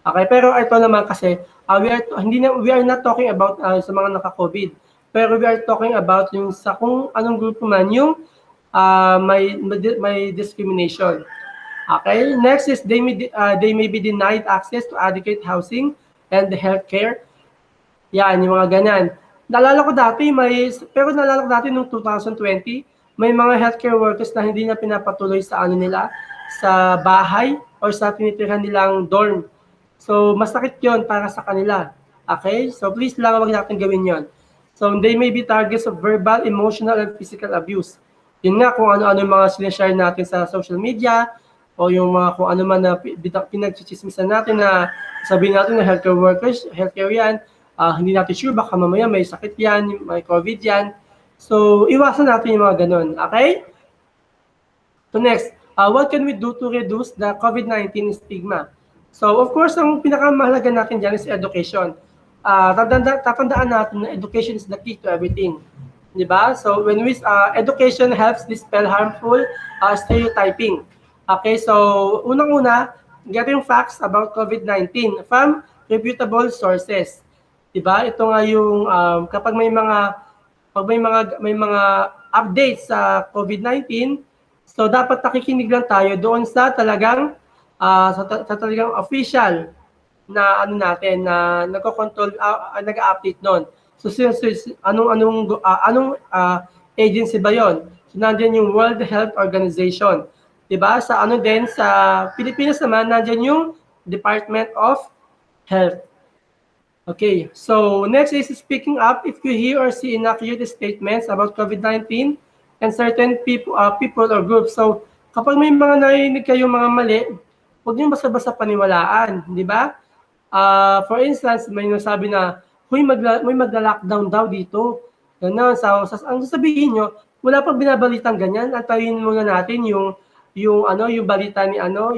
Okay, pero ito naman kasi we are not talking about sa mga naka-COVID. Pero we are talking about yung sa kung anong grupo man yung may discrimination. Okay, next is they may be denied access to adequate housing and healthcare. Yan, yung mga ganyan. Naalala ko dati noong 2020, may mga healthcare workers na hindi na pinapatuloy sa ano nila, sa bahay or sa tinitirhan nilang dorm. So, masakit yon para sa kanila. Okay? So, please lang wag natin gawin yon. So, they may be targets of verbal, emotional, and physical abuse. Yun nga, kung ano-ano yung mga sinashare natin sa social media, o yung mga kung ano man na pinagchichismisan natin na sabihin natin na healthcare yan, hindi natin sure, baka mamaya may sakit yan, may COVID yan. So, iwasan natin yung mga ganun. Okay? So next, what can we do to reduce the COVID-19 stigma? So of course, ang pinakamahalaga natin dyan is education. Tatandaan natin na education is the key to everything. Diba? So when education helps dispel harmful stereotyping. Okay, so unang-una, getting facts about COVID-19 from reputable sources. Diba? Ito nga yung kapag may mga updates sa COVID-19, so dapat nakikinig lang tayo doon sa talagang sa talagang official na ano natin na nagko-control nag-update noon. So anong agency ba 'yon? So nandiyan yung World Health Organization. 'Di ba? Sa ano din sa Pilipinas naman nandiyan yung Department of Health. Okay, so next is speaking up if you hear or see inaccurate statements about COVID-19 and certain people or groups. So kapag may mga narinig kayong mga mali, huwag niyo basta-basta paniwalaan, di ba? For instance, may nasabi na, may magla-lockdown daw dito. Ganun, ang sasabihin nyo, wala pang binabalitang ganyan. Antayin muna natin yung balita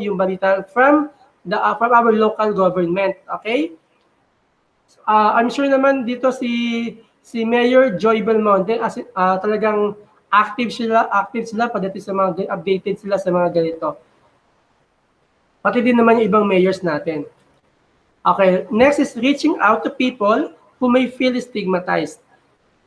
yung balita from our local government, okay? I'm sure naman dito si Mayor Joy Belmonte talagang active sila pagdating sa mga updated sila sa mga ganito. Pati din naman yung ibang mayors natin. Okay, next is reaching out to people who may feel stigmatized.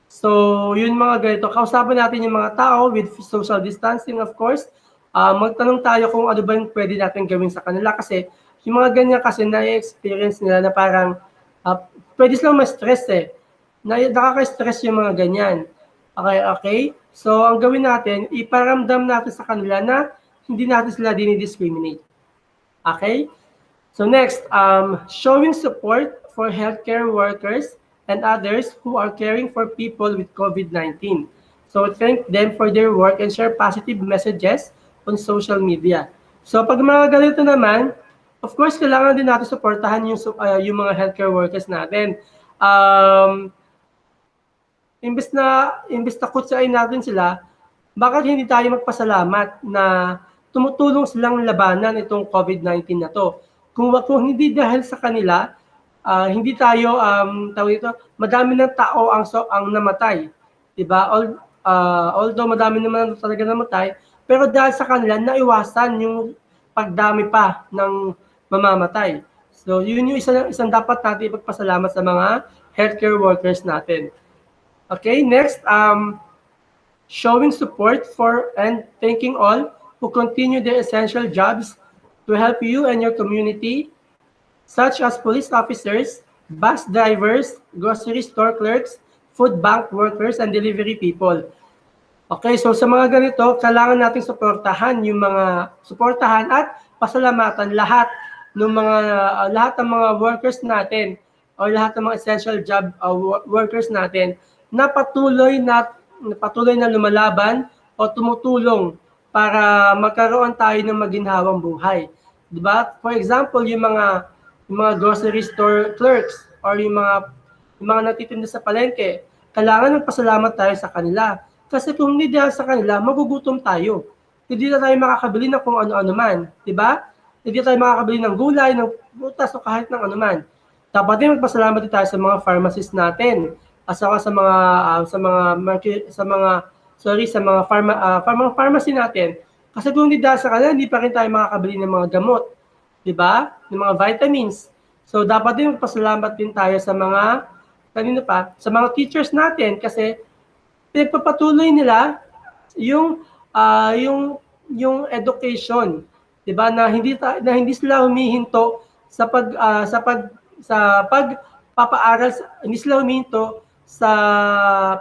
So, yun mga ganito. Kausapin natin yung mga tao with social distancing, of course. Magtanong tayo kung ano ba yung pwede natin gawin sa kanila kasi yung mga ganyan kasi na-experience nila na parang pwede silang ma-stress eh. Nakaka-stress yung mga ganyan. Okay? So, ang gawin natin, iparamdam natin sa kanila na hindi natin sila dinidiscriminate. Okay? So next, showing support for healthcare workers and others who are caring for people with COVID-19. So thank them for their work and share positive messages on social media. So pag mga ganito naman, of course, kailangan din natin suportahan yung mga healthcare workers natin. Imbes na kutsain natin sila, bakit hindi tayo magpasalamat na tumutulong silang labanan itong COVID-19 na to? Kung hindi dahil sa kanila, hindi tayo madami ng tao ang namatay, 'di ba? Although madami naman talaga namatay, pero dahil sa kanila naiwasan yung pagdami pa ng mamamatay. So, yun yung isang dapat natin ipagpasalamat sa mga healthcare workers natin. Okay, next, showing support for and thanking all who continue their essential jobs to help you and your community, such as police officers, bus drivers, grocery store clerks, food bank workers, and delivery people. Okay, so sa mga ganito, kailangan nating suportahan at pasalamatan lahat ng mga workers natin o lahat ng mga essential job workers natin na patuloy na lumalaban o tumutulong para magkaroon tayo ng maginhawang buhay. 'Di ba? For example, yung mga grocery store clerks or yung mga natitinda sa palengke, kailangan magpasalamat tayo sa kanila. Kasi kung hindi dahil sa kanila, magugutom tayo. Hindi na tayo makakabili ng kung ano-ano man, 'di ba? Hindi tayo makakabili ng gulay, ng butas o kahit ng ano man. Dapat din magpasalamat din tayo sa mga pharmacists natin, at saka sa mga pharmacy natin. Kasi kung hindi dahil sa kanila, hindi pa rin tayo makakabili ng mga gamot, 'di ba? Ng mga vitamins. So dapat din magpasalamat din tayo sa mga teachers natin kasi pinagpapatuloy nila yung yung education, 'di ba, na hindi sila humihinto sa pagpapaaral, hindi sila humihinto sa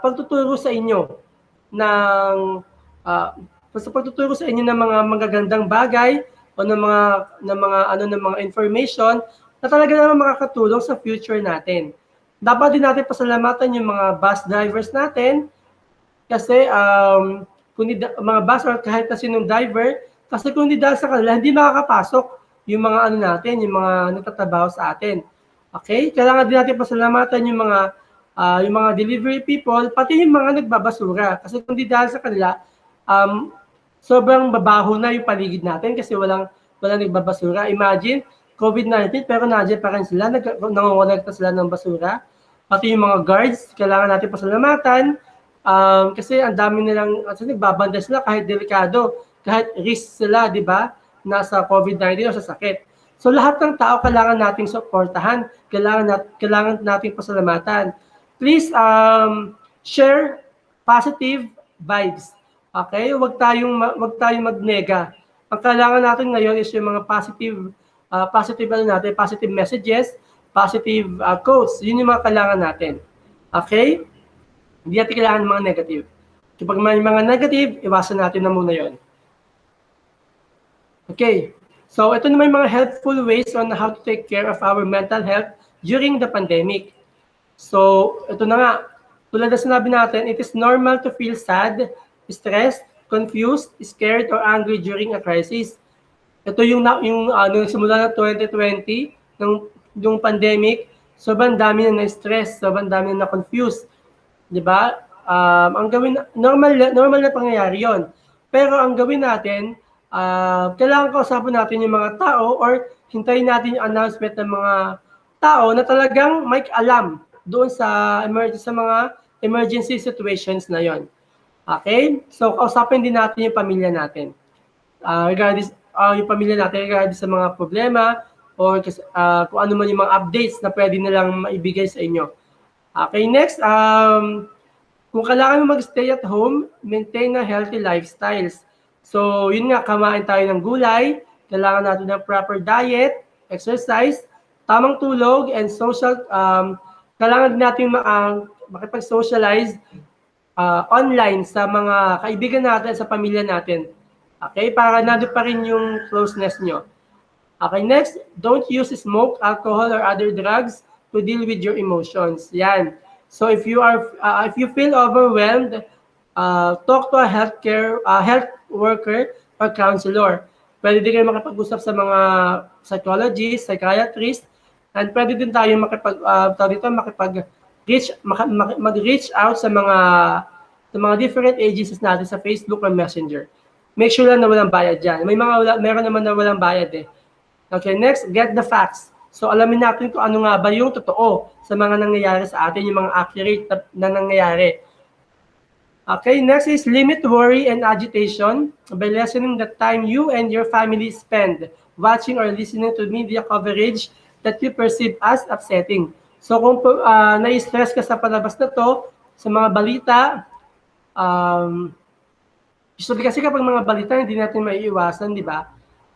pagtuturo sa inyo ng ng mga magagandang bagay o ng mga information na talaga naman makakatulong sa future natin. Dapat din natin pasalamatan yung mga bus drivers natin kasi mga bus or kahit na sinong driver, kasi kung hindi dahil sa kanila, hindi makakapasok yung mga natin, yung mga nagtatrabaho sa atin. Okay? Kailangan din natin pasalamatan yung mga delivery people, pati yung mga nagbabasura. Kasi kung hindi dahil sa kanila, sobrang babaho na yung paligid natin kasi walang nagbabasura. Imagine, COVID-19, pero nandiyan pa rin sila, nangongolekta sila ng basura. Pati yung mga guards, kailangan natin pasalamatan. Kasi ang dami nilang, nagbabanda sila kahit delikado, kahit risk sila, di ba, nasa COVID-19 o sa sakit. So lahat ng tao kailangan nating suportahan, kailangan nating pasalamatan. Please share positive vibes. Okay? Wag tayong magnega. Ang kailangan natin ngayon is yung mga positive messages, positive quotes. Yun yung mga kailangan natin. Okay? Hindi natin kailangan ng mga negative. Kapag may mga negative, iwasan natin na muna yon. Okay. So, ito naman yung mga helpful ways on how to take care of our mental health during the pandemic. So, ito na nga. Tulad na sinabi natin, it is normal to feel sad, stressed, confused, scared, or angry during a crisis. Ito yung simula ng 2020, yung pandemic, sobrang dami na na-stress, sobrang dami na na-confused. 'Di ba? Ang gawin, normal na pangyayari 'yon. Pero ang gawin natin, kailangan kausapin natin yung mga tao or hintayin natin yung announcement ng mga tao na talagang may alam doon sa mga emergency situations na 'yon. Okay? So kausapin din natin yung pamilya natin. Yung pamilya natin regarding sa mga problema or kung ano man yung mga updates na pwede nilang maibigay sa inyo. Okay, next, kung kailangan mo mag-stay at home, maintain a healthy lifestyles. So, yun nga, kamain tayo ng gulay, kailangan natin ng proper diet, exercise, tamang tulog, and social, kailangan din natin makipag-socialize online sa mga kaibigan natin, sa pamilya natin. Okay, para nandun pa rin yung closeness nyo. Okay, next, don't use smoke, alcohol, or other drugs to deal with your emotions. Yan. So if you feel overwhelmed, talk to a health worker or counselor. Pwede din kayo makipag-usap sa mga psychologist, psychiatrist, and pwede din tayo mag-reach out sa mga different agencies natin sa Facebook or Messenger. Make sure lang na walang bayad dyan. Meron naman na walang bayad eh. Okay, next, get the facts. So alamin natin kung ano nga ba yung totoo sa mga nangyayari sa atin, yung mga accurate na nangyayari. Okay, next is limit worry and agitation by lessening the time you and your family spend watching or listening to media coverage that you perceive as upsetting. So kung na-stress ka sa palabas na to, sa mga balita, usually kasi kapag mga balita, hindi natin maiiwasan, di ba?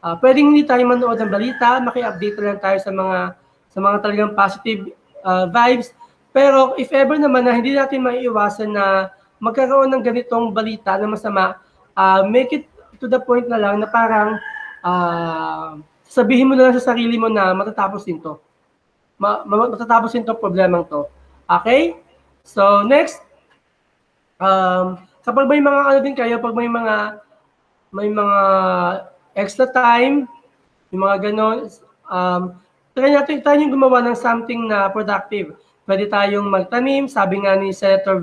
Pwedeng hindi tayo manood ng balita, maki-update lang tayo sa mga talagang positive vibes. Pero if ever naman na hindi natin maiiwasan na magkaroon ng ganitong balita na masama, make it to the point na lang na parang sabihin mo na lang sa sarili mo na matatapos din to. matatapos itong problemang to. Okay? So, next, kapag may mga ano din kayo, pag may mga extra time, yung mga ganon, try nyo gumawa ng something na productive. Pwede tayong magtanim, sabi nga ni Senator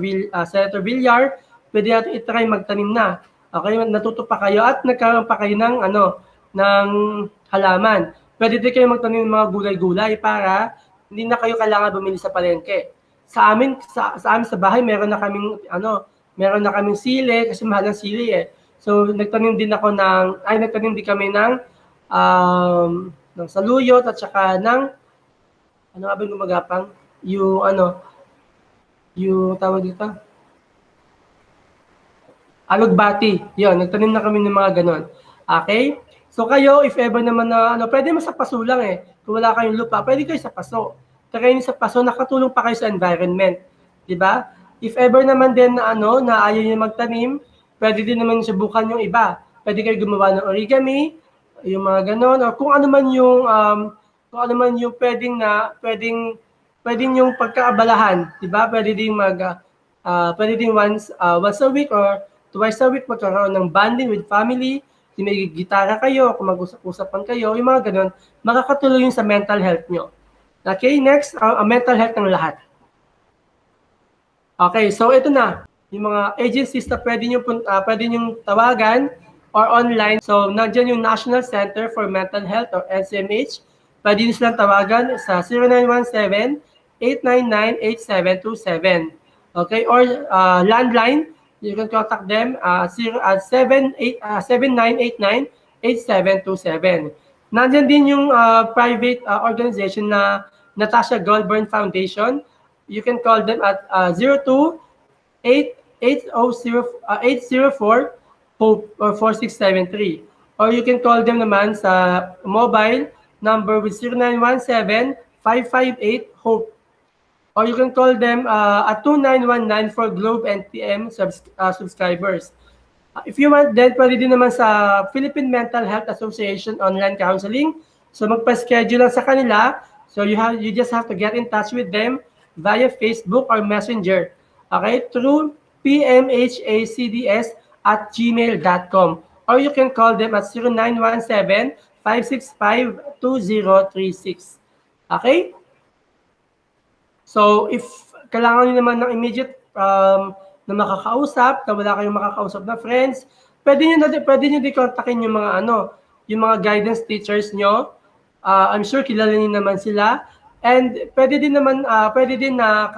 Villar, pwede natin itry magtanim na. Okay, natuto pa kayo at nagkaroon pa kayo ng ng halaman. Pwede din kayo magtanim ng mga gulay-gulay para hindi na kayo kailangan bumili sa palengke. Sa amin sa bahay meron na kaming sili kasi mahal ng sili eh. So nagtanim din kami ng saluyot at saka ng ano nga ba yung gumagapang? Yung tawag dito? Alugbati. Yun, nagtanim na kami ng mga ganon. Okay? So kayo, if ever naman na, pwede mo sa paso lang eh. Kung wala kayong lupa, pwede kayo sa paso. Kaya sa paso, nakatulong pa kayo sa environment. Diba? If ever naman din na na ayaw nyo magtanim, pwede din naman subukan yung iba. Pwede kayo gumawa ng origami, yung mga ganon, o kung ano man yung pwedeng yung pagkaabalahan, diba? Pwede din once a week or twice a week magkaroon ng bonding with family, may gitara kayo, kung mag-usap-usapan kayo, yung mga ganun, makakatulong yun sa mental health nyo. Okay, next, mental health ng lahat. Okay, so ito na, yung mga agencies na pwede nyo tawagan or online. So, nandiyan yung National Center for Mental Health or NCMH. Pwede nyo silang tawagan sa 0917-899-8727. Okay, or landline, you can contact them at 7989-8727. Nandiyan din yung private organization na Natasha Goldburn Foundation. You can call them at 02-804-HOPE or 4673. Or you can call them naman sa mobile number with 0917-558-HOPE. Or you can call them at 2919 for Globe and TM subscribers. If you want, then pwede din naman sa Philippine Mental Health Association online counseling. So magpa-schedule lang sa kanila. So you just have to get in touch with them via Facebook or Messenger. Okay? Through pmhacds@gmail.com. Or you can call them at 0917-565-2036. Okay? So, if kailangan nyo naman ng immediate na makakausap, na wala kayong makakausap na friends, pwede nyo di-contactin yung mga guidance teachers nyo. I'm sure kilala niyo naman sila. And pwede din na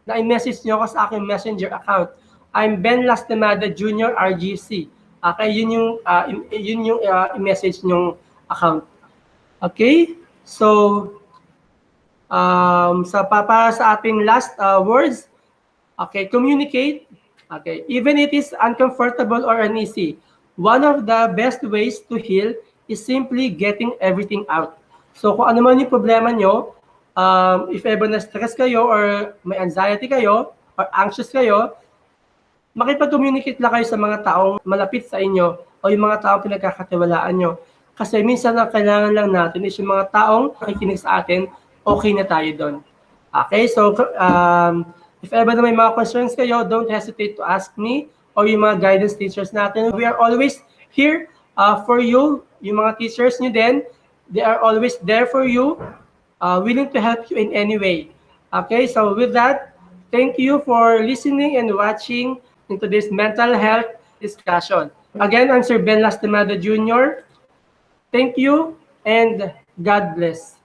i-message nyo ako sa aking messenger account. I'm Ben Lastimada Jr. RGC. Okay, yun yung i-message nyong account. Okay? So, para sa ating last words, okay, communicate. Okay, even it is uncomfortable or uneasy, one of the best ways to heal is simply getting everything out. So kung ano man yung problema nyo, if ever na-stress kayo or may anxiety kayo or anxious kayo, makipag-communicate lang kayo sa mga taong malapit sa inyo o yung mga taong pinagkakatiwalaan nyo. Kasi minsan ang kailangan lang natin is yung mga taong nakikinig sa atin, okay na tayo doon. Okay, so if ever na may mga concerns kayo, don't hesitate to ask me or yung mga guidance teachers natin. We are always here for you. Yung mga teachers nyo din, they are always there for you, willing to help you in any way. Okay, so with that, thank you for listening and watching into this mental health discussion. Again, I'm Sir Ben Lastimada Jr. Thank you and God bless.